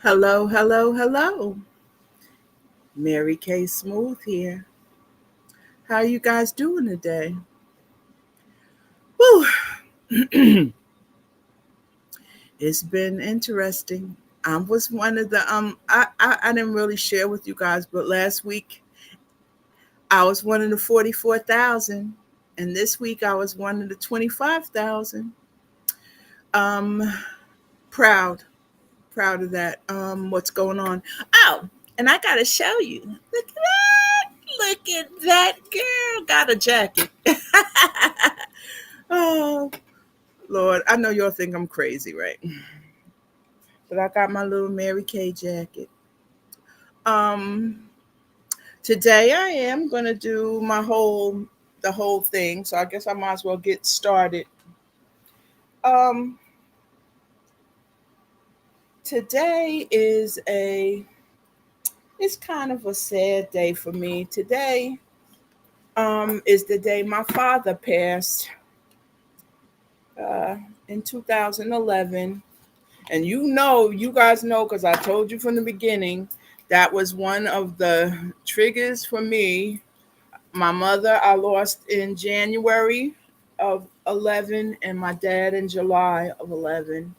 Hello, hello, hello. Mary Kay Smooth here. How you guys doing today? Whew. It's been interesting. I was one of the I didn't really share with you guys, but last week I was one of the 44,000, and this week I was one of the 25,000. Um proud, proud of that. What's going on? Oh, and I got to show you. Look at that. Look at that girl got a jacket. Oh, Lord, I know you'll think I'm crazy, right? But I got my little Mary Kay jacket. Um, Today I am gonna do the whole thing, so I guess I might as well get started. Um, Today it's kind of a sad day for me. Today is the day my father passed uh, in 2011. And you guys know, because I told you from the beginning, that was one of the triggers for me. My mother, I lost in January of 11, and my dad in July of 11.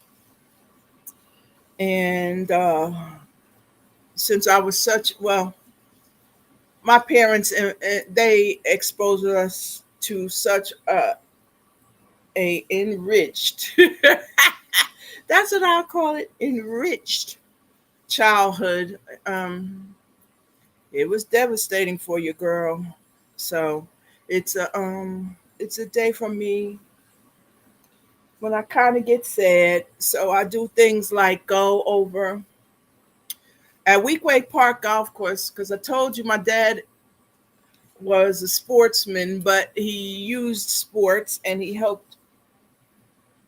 And since I was my parents, they exposed us to such a enriched, that's what I call it, enriched childhood. It was devastating for you, girl. So it's a day for me when I kind of get sad. So I do things like go over at Weequahic Park Golf Course, because I told you my dad was a sportsman, but he used sports and he helped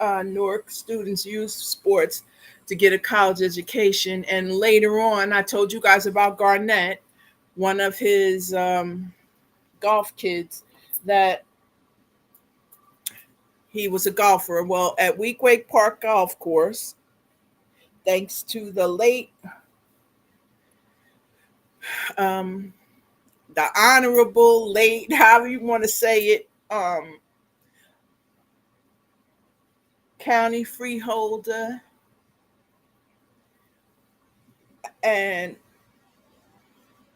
Newark students use sports to get a college education. And later on, I told you guys about Garnett, one of his golf kids, that he was a golfer. Well, at Weequahic Park Golf Course, thanks to um, the honorable late, however you want to say it, county freeholder and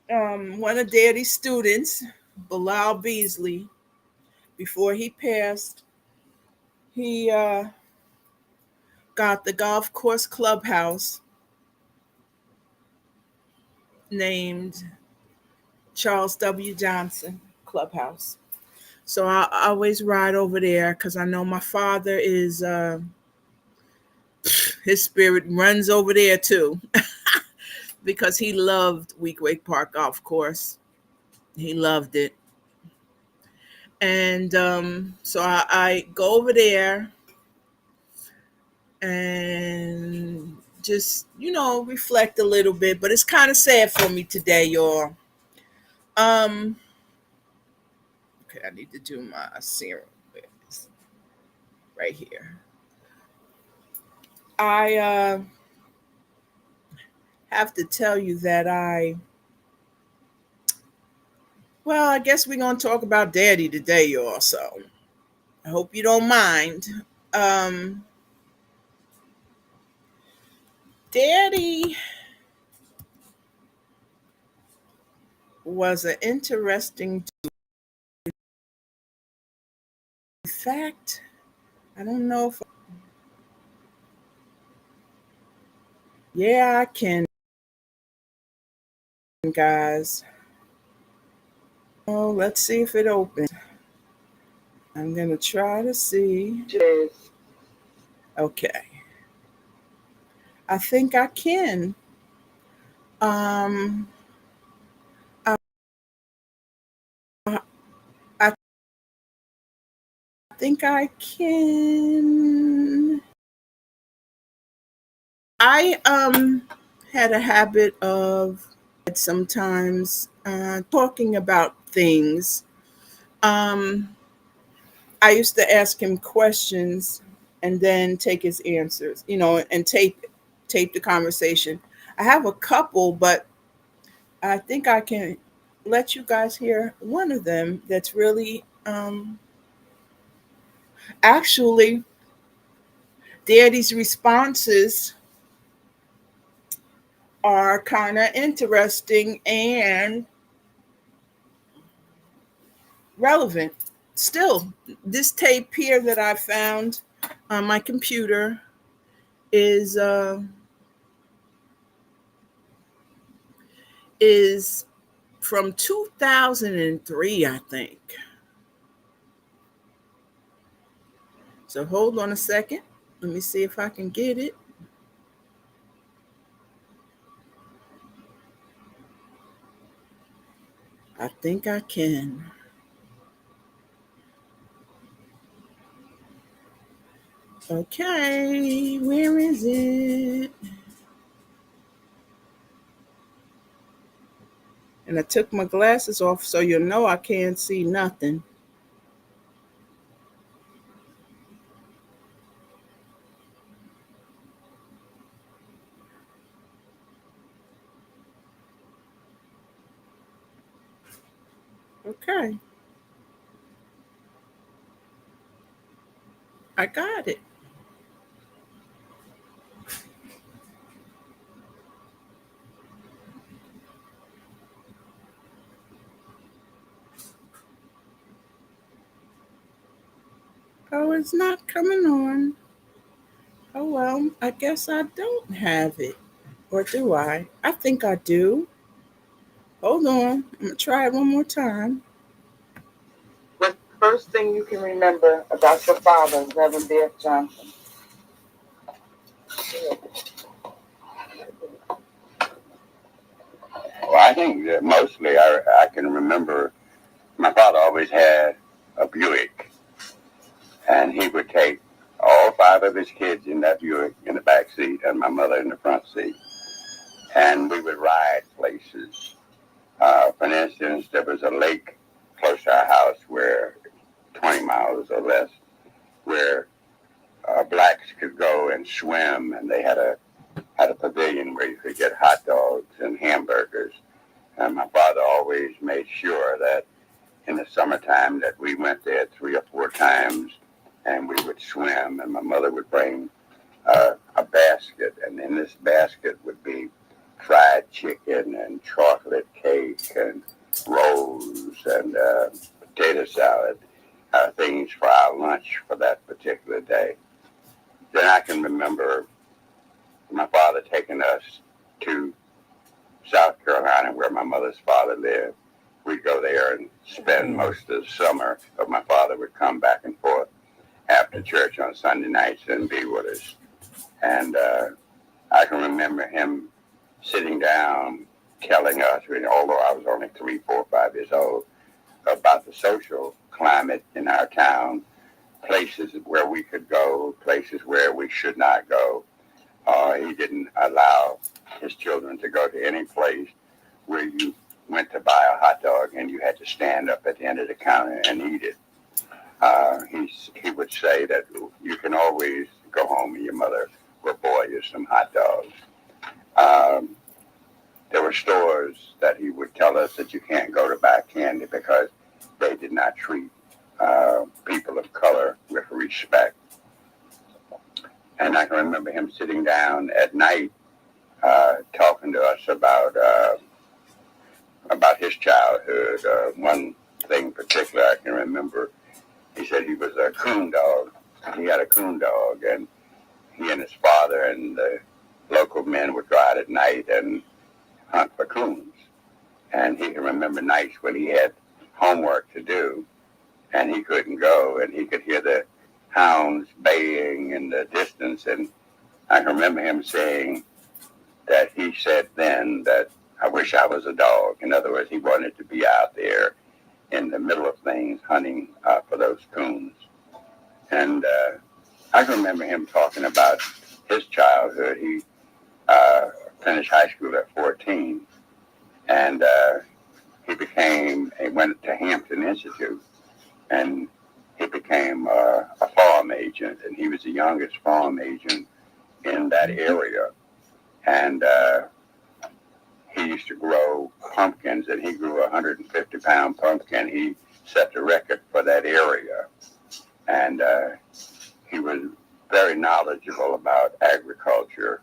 one of Daddy's students, Bilal Beasley, before he passed, he got the golf course clubhouse named Charles W. Johnson Clubhouse. So I always ride over there because I know my father is, his spirit runs over there too, because he loved Weequahic Park Golf Course. He loved it. And so I go over there and just, reflect a little bit. But it's kind of sad for me today, y'all. Um, okay, I need to do my serum right here. I have to tell you that well, I guess we're going to talk about Daddy today, y'all. So I hope you don't mind. Um, Daddy was an interesting fact. I don't know if, yeah, I can, guys. Oh, let's see if it opens. I'm going to try to see. Okay. I think I can. Um, I, I think I can. I had a habit of sometimes talking about things. Um, I used to ask him questions and then take his answers, and tape the conversation. I have a couple, but I think I can let you guys hear one of them that's really actually Daddy's responses are kind of interesting and relevant. Still, this tape here that I found on my computer is is from 2003, I think. So hold on a second. Let me see if I can get it. I think I can. Okay, where is it? And I took my glasses off so you'll know I can't see nothing. Okay, I got it. Oh, it's not coming on. Oh, well, I guess I don't have it. Or do I? I think I do. Hold on. I'm going to try it one more time. What's the first thing you can remember about your father, Reverend Biff Johnson? Well, I think that mostly I can remember my father always had a Buick, and he would take all five of his kids in that Buick in the back seat and my mother in the front seat, and we would ride places. For instance, there was a lake close to our house where 20 miles or less, where blacks could go and swim, and they had a pavilion where you could get hot dogs and hamburgers. And my father always made sure that in the summertime that we went there 3 or 4 times, and we would swim, and my mother would bring a basket, and in this basket would be fried chicken and chocolate cake and rolls and potato salad, things for our lunch for that particular day. Then I can remember my father taking us to South Carolina, where my mother's father lived. We'd go there and spend most of the summer, but my father would come back and forth after church on Sunday nights and be with us. And I can remember him sitting down telling us, although I was only 3, 4, 5 years old, about the social climate in our town, places where we could go, places where we should not go. He didn't allow his children to go to any place where you went to buy a hot dog and you had to stand up at the end of the counter and eat it. He would say that you can always go home and your mother will boil you some hot dogs. Um, there were stores that he would tell us that you can't go to buy candy because they did not treat people of color with respect. And I can remember him sitting down at night talking to us about his childhood. One thing in particular I can remember, he said he was a coon dog. He had a coon dog, and he and his father and the local men would go out at night and hunt for coons. And he can remember nights when he had homework to do, and he couldn't go, and he could hear the hounds baying in the distance. And I can remember him saying that he said then that I wish I was a dog. In other words, he wanted to be out there in the middle of things hunting for those coons. And I can remember him talking about his childhood. He finished high school at 14, and he went to Hampton Institute, and he became a farm agent, and he was the youngest farm agent in that area. And he used to grow pumpkins, and he grew a 150-pound pumpkin. He set the record for that area, and he was very knowledgeable about agriculture,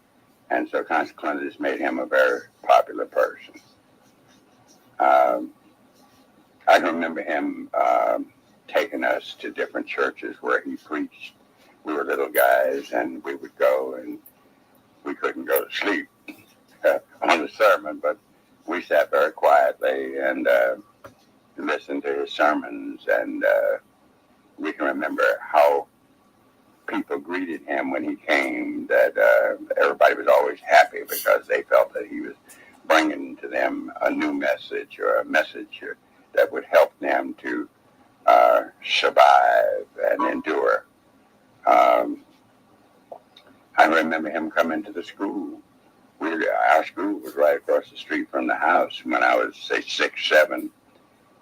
and so consequently, this made him a very popular person. Um, I can remember him taking us to different churches where he preached. We were little guys, and we would go, and we couldn't go to sleep on the sermon, but we sat very quietly and listened to his sermons, and we can remember how people greeted him when he came, that everybody was always happy because they felt that he was bringing to them a new message, or a message that would help them to survive and endure. Um, I remember him coming to the school. Our school was right across the street from the house when I was, say, 6, 7,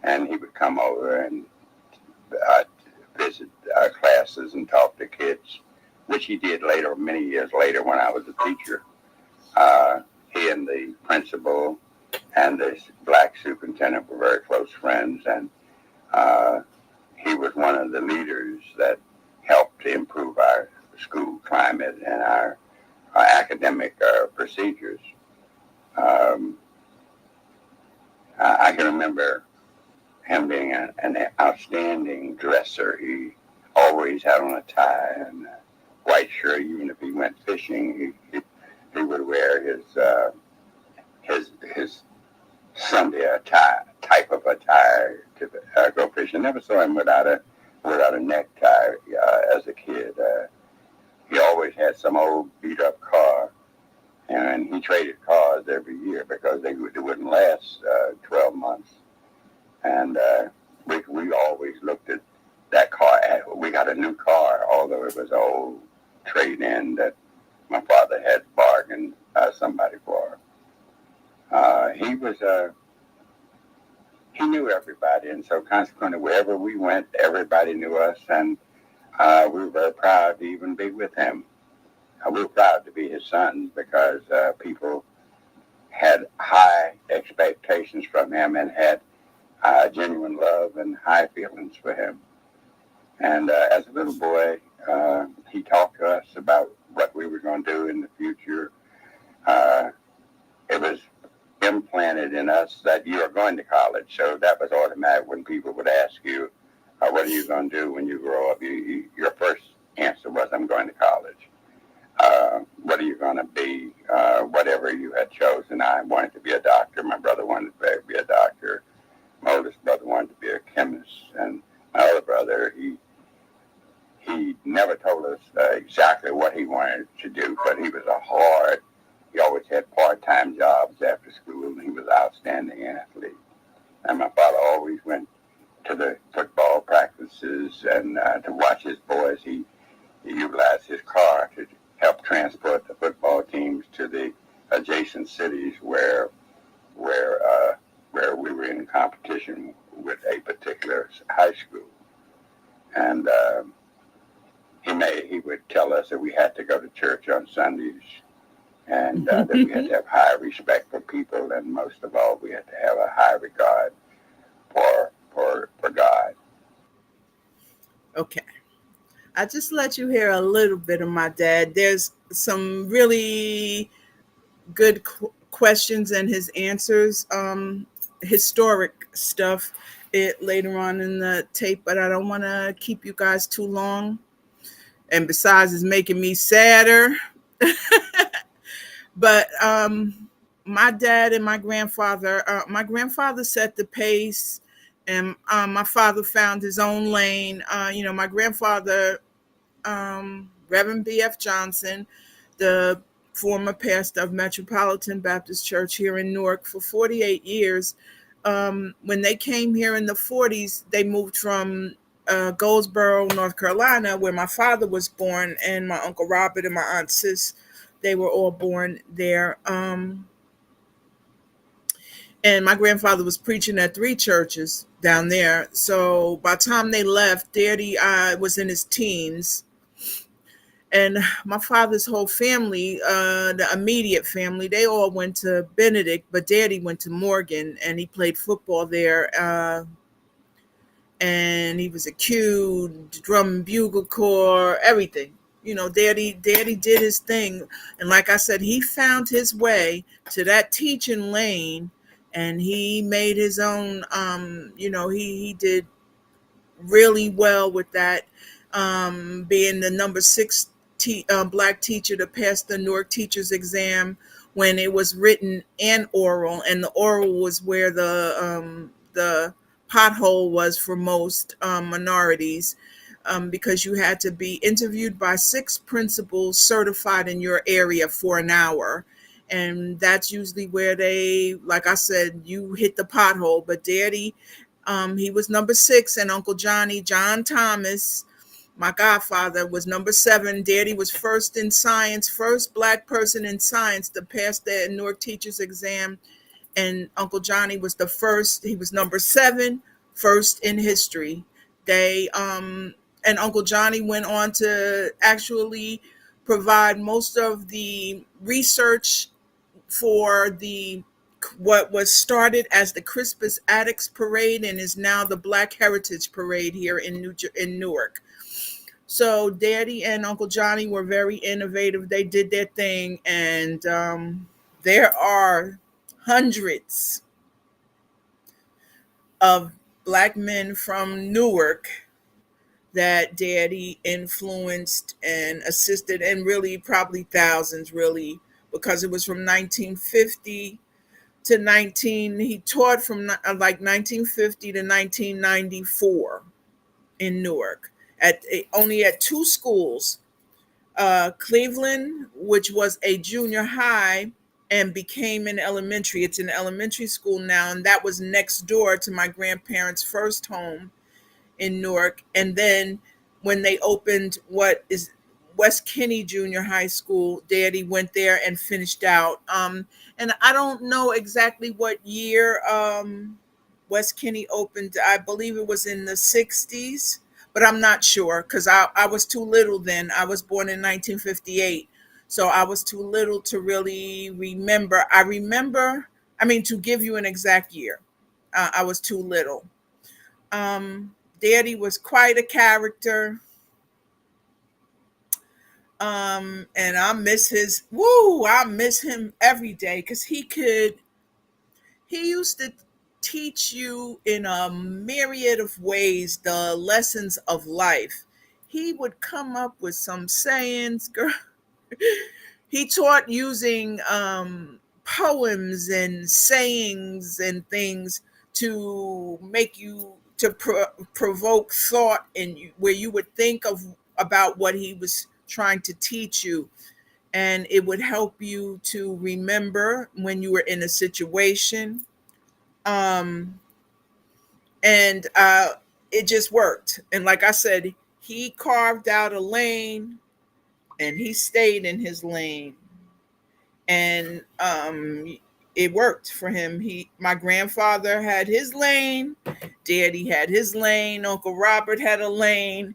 and he would come over and uh, visit classes and talk to kids, which he did later, many years later, when I was a teacher. He and the principal and the black superintendent were very close friends, and he was one of the leaders that helped to improve our school climate and our academic procedures. Um, I can remember him being an outstanding dresser. He always had on a tie and a white shirt. Even if he went fishing, he would wear his Sunday attire, type of attire to go fishing. Never saw him without a necktie as a kid. He always had some old beat up car, and he traded cars every year because they wouldn't last 12 months. And we always looked at that car. We got a new car, although it was an old trade-in that my father had bargained somebody for. He knew everybody, and so consequently, wherever we went, everybody knew us, and we were very proud to even be with him. We were proud to be his sons because people had high expectations from him and had genuine love and high feelings for him. And as a little boy, he talked to us about what we were going to do in the future. Uh, it was implanted in us that you are going to college, so that was automatic. When people would ask you, what are you going to do when you grow up? Your first answer was, I'm going to college. What are you going to be? Whatever you had chosen. I wanted to be a doctor. My brother wanted to be a doctor. My oldest brother wanted to be a chemist. And my other brother, he never told us exactly what he wanted to do, but he always had part-time jobs after school, and he was an outstanding athlete. And my father always went to the football practices and to watch his boys. He utilized his car to help transport the football teams to the adjacent cities where we were in competition with a particular high school. And he would tell us that we had to go to church on Sundays, and that we had to have high respect for people, and most of all, we had to have a high regard for God. Okay. I just let you hear a little bit of my dad. There's some really good questions and his answers, historic stuff later on in the tape, but I don't want to keep you guys too long. And besides, it's making me sadder. But my dad and my grandfather set the pace, and my father found his own lane. My grandfather, Reverend B.F. Johnson, the former pastor of Metropolitan Baptist Church here in Newark for 48 years. When they came here in the 40s, they moved from Goldsboro, North Carolina, where my father was born, and my Uncle Robert and my Aunt Sis, they were all born there. And my grandfather was preaching at 3 churches down there. So by the time they left, Daddy was in his teens, And my father's whole family, the immediate family, they all went to Benedict, but Daddy went to Morgan, and he played football there. And he was a Q, drum and bugle corps, everything. Daddy did his thing, and like I said, he found his way to that teaching lane, and he made his own. He did really well with that, being the number six black teacher to pass the Newark teachers exam when it was written and oral, and the oral was where the pothole was for most minorities. Because you had to be interviewed by six principals certified in your area for an hour. And that's usually where they, like I said, you hit the pothole. But Daddy, he was number six, and Uncle Johnny, John Thomas, my godfather, was number seven. Daddy was first in science, first black person in science to pass the Newark teachers exam. And Uncle Johnny was the first, he was number seven, first in history. And Uncle Johnny went on to actually provide most of the research for the what was started as the Crispus Attucks Parade and is now the Black Heritage Parade here in Newark. So Daddy and Uncle Johnny were very innovative. They did their thing, and there are hundreds of black men from Newark that Daddy influenced and assisted, and really probably thousands, really, because it was from 1950 to 19 he taught from like 1950 to 1994 in Newark at only at two schools, Cleveland, which was a junior high and became an elementary. It's an elementary school now, and that was next door to my grandparents' first home in Newark. And then when they opened what is West Kinney Junior High School, Daddy went there and finished out. And I don't know exactly what year West Kinney opened. I believe it was in the 60s, but I'm not sure because I was too little then. I was born in 1958. So I was too little to really remember. I mean, to give you an exact year, I was too little. Daddy was quite a character. And I miss him every day because he used to teach you in a myriad of ways the lessons of life. He would come up with some sayings, girl. He taught using poems and sayings and things to make you to provoke thought in you, where you would think of about what he was trying to teach you, and it would help you to remember when you were in a situation. um and it just worked, and like I said, he carved out a lane and he stayed in his lane, and it worked for him. My grandfather had his lane, Daddy had his lane, Uncle Robert had a lane.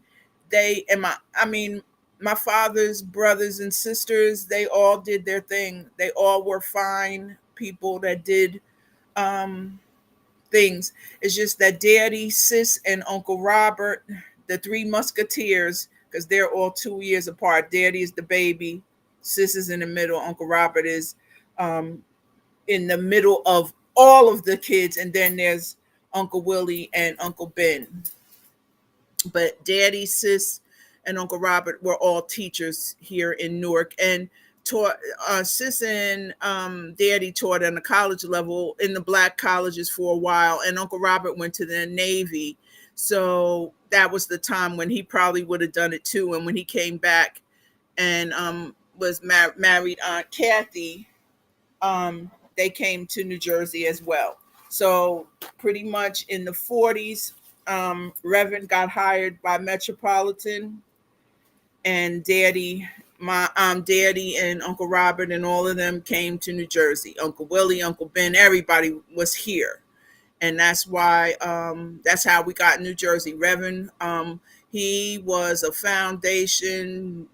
They and my I mean my father's brothers and sisters, they all did their thing. They all were fine people that did um things. It's just that Daddy, Sis, and Uncle Robert, the three musketeers, because they're all 2 years apart. Daddy is the baby, Sis is in the middle, Uncle Robert is um, in the middle of all of the kids, and then there's Uncle Willie and Uncle Ben. But Daddy, Sis, and Uncle Robert were all teachers here in Newark, and taught. Sis and Daddy taught on the college level in the black colleges for a while, and Uncle Robert went to the Navy. So that was the time when he probably would have done it too. And when he came back and was married Aunt Kathy, they came to New Jersey as well. So pretty much in the 40s, Reverend got hired by Metropolitan, and Daddy and Uncle Robert and all of them came to New Jersey. Uncle Willie, Uncle Ben, everybody was here, and that's why that's how we got New Jersey. Reverend, he was a foundation.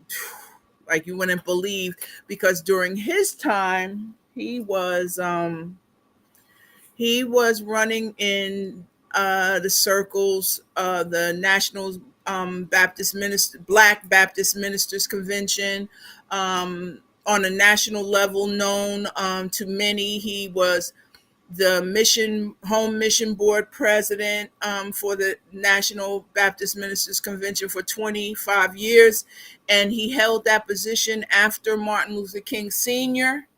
like you wouldn't believe, because during his time he was running in the circles, the National Baptist Minister, Black Baptist Ministers Convention, on a national level, known to many. He was the mission home mission board president for the National Baptist Ministers Convention for 25 years, and he held that position after Martin Luther King Sr.,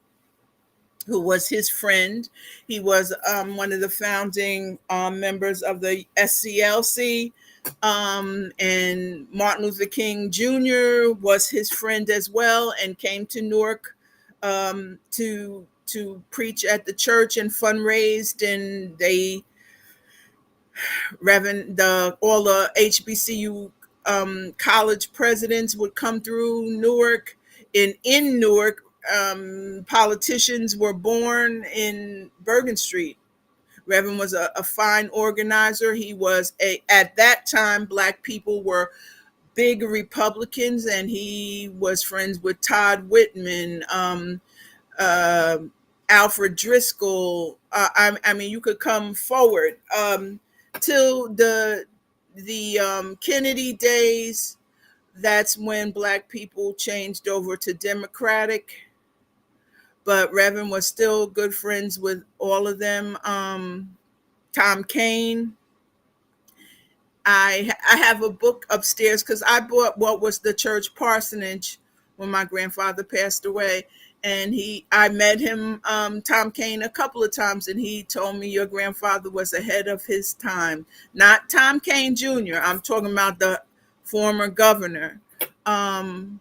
who was his friend. He was one of the founding members of the SCLC, and Martin Luther King Jr. was his friend as well, and came to Newark to preach at the church and fundraised. And they Reverend the all the HBCU college presidents would come through Newark. In Newark, politicians were born in Bergen Street. Reverend was a fine organizer. He was at that time, Black people were big Republicans, and he was friends with Todd Whitman, uh, Alfred Driscoll. I mean, you could come forward till the Kennedy days. That's when Black people changed over to Democratic, but Reverend was still good friends with all of them. Tom Kane. I have a book upstairs because I bought what was the church parsonage when my grandfather passed away, and I met him, Tom Kane, a couple of times, and he told me your grandfather was ahead of his time. Not Tom Kane Jr. I'm talking about the former governor. Um,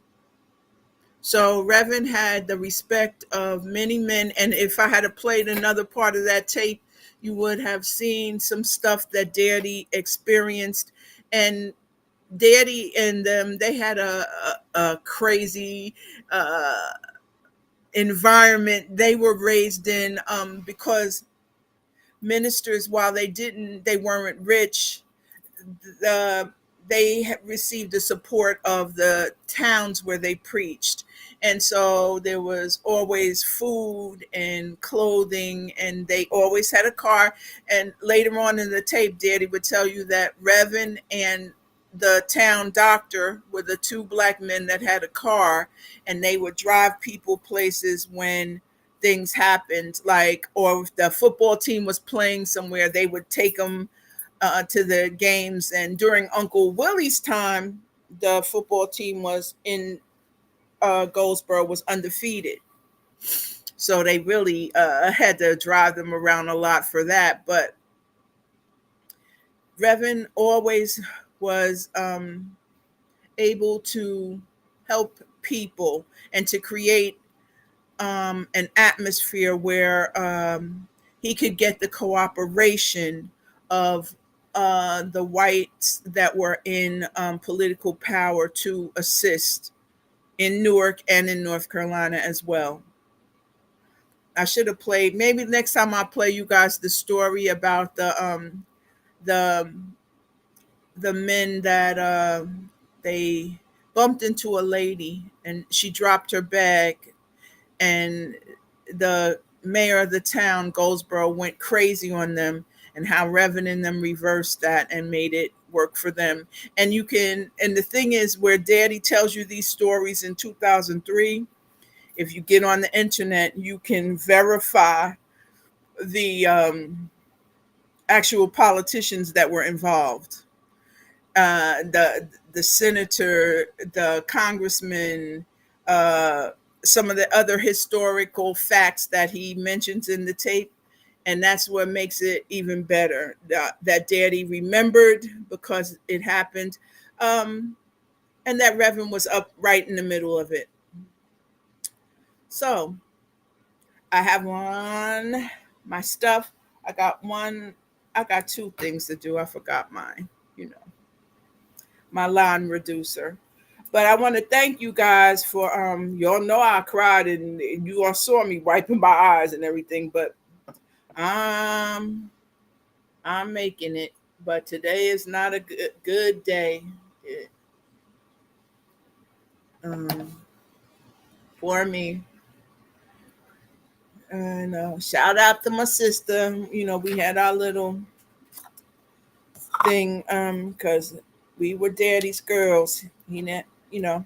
so Reverend had the respect of many men, and if I had played another part of that tape, you would have seen some stuff that Daddy experienced. And Daddy and them, they had a crazy environment they were raised in, because ministers, while they weren't rich, the they had received the support of the towns where they preached, and so there was always food and clothing, and they always had a car. And later on in the tape, Daddy would tell you that Reverend and the town doctor were the two Black men that had a car, and they would drive people places when things happened, like, or if the football team was playing somewhere, they would take them to the games. And during Uncle Willie's time, the football team was in Goldsboro was undefeated, so they really had to drive them around a lot for that. But Reverend always was able to help people and to create an atmosphere where he could get the cooperation of the whites that were in political power to assist in Newark and in North Carolina as well. I should have played, maybe next time I'll play you guys the story about the the men that they bumped into a lady and she dropped her bag, and the mayor of the town, Goldsboro, went crazy on them, and how Reverend and them reversed that and made it work for them. And you can, and the thing is, where Daddy tells you these stories in 2003, if you get on the internet, you can verify the actual politicians that were involved. The senator, the congressman, uh, some of the other historical facts that he mentions in the tape, and that's what makes it even better. That Daddy remembered because it happened, um, and that Reverend was up right in the middle of it. So I have one my stuff. I got one. I got two things to do. I forgot mine. You know, my line reducer. But I want to thank you guys for y'all know I cried, and you all saw me wiping my eyes and everything, but um I'm making it. But today is not a good day. It, um for me. And shout out to my sister. We had our little thing because we were daddy's girls. You know,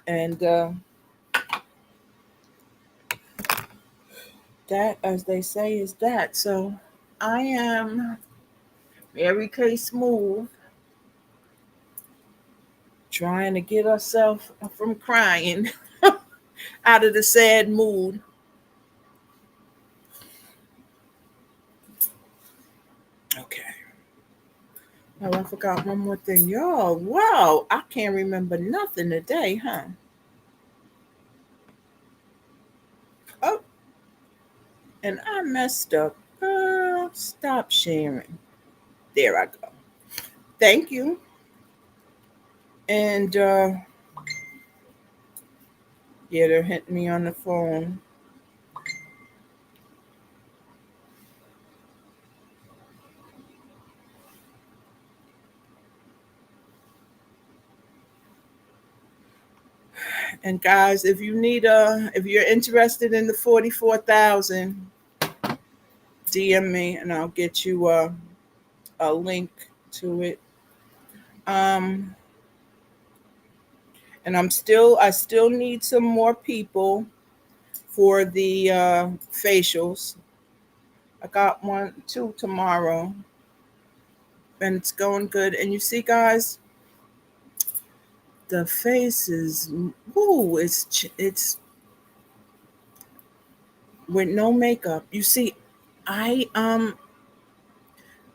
and that, as they say, is that. So I am Mary Kay Smooth, trying to get herself from crying out of the sad mood. Okay. Oh, I forgot one more thing. Yo, wow, I can't remember nothing today, huh? Oh, and I messed up. Stop sharing. There I go. Thank you. And yeah, they're hitting me on the phone. And guys, if you're interested in the 44,000, DM me and I'll get you a link to it. Um, and I still need some more people for the facials. I got two tomorrow, and it's going good. And you see, guys, the face is, ooh, it's with no makeup. You see, I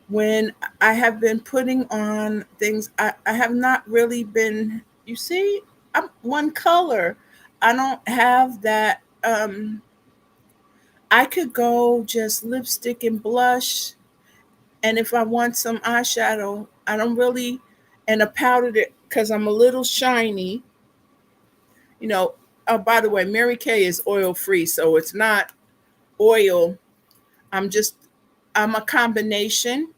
when I have been putting on things, I have not really been. You see, I'm one color. I don't have that. I could go just lipstick and blush, and if I want some eyeshadow, I don't really, and a powder that because I'm a little shiny. You know. Oh, by the way, Mary Kay is oil free, so it's not oil. I'm just I'm a combination,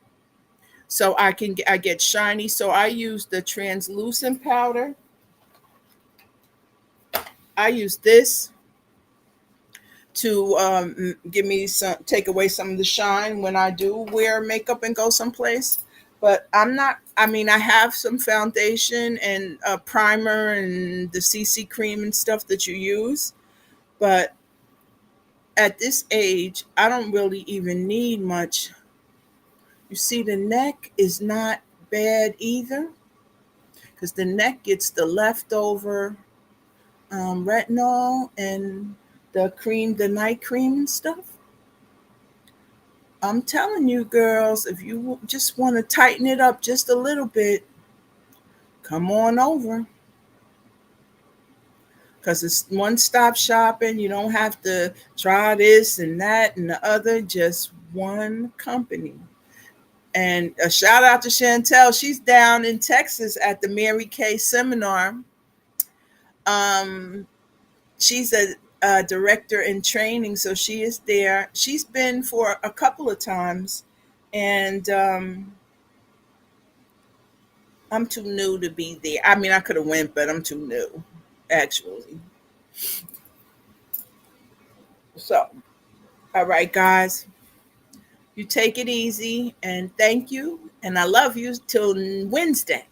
so I get shiny. So I use the translucent powder. I use this to give me some take away some of the shine when I do wear makeup and go someplace. But I'm not. I mean, I have some foundation and a primer and the CC cream and stuff that you use. But at this age, I don't really even need much. You see, the neck is not bad either because the neck gets the leftover retinol and the cream, the night cream and stuff. I'm telling you, girls, if you just want to tighten it up just a little bit, come on over because it's one stop shopping. You don't have to try this and that and the other, just one company. And a shout out to Chantel. She's down in Texas at the Mary Kay seminar. Um, she's a director in training, so she is there. She's been for a couple of times, and I'm too new to be there. I mean, I could have went, but I'm too new, actually. So, all right, guys, you take it easy, and thank you, and I love you till Wednesday.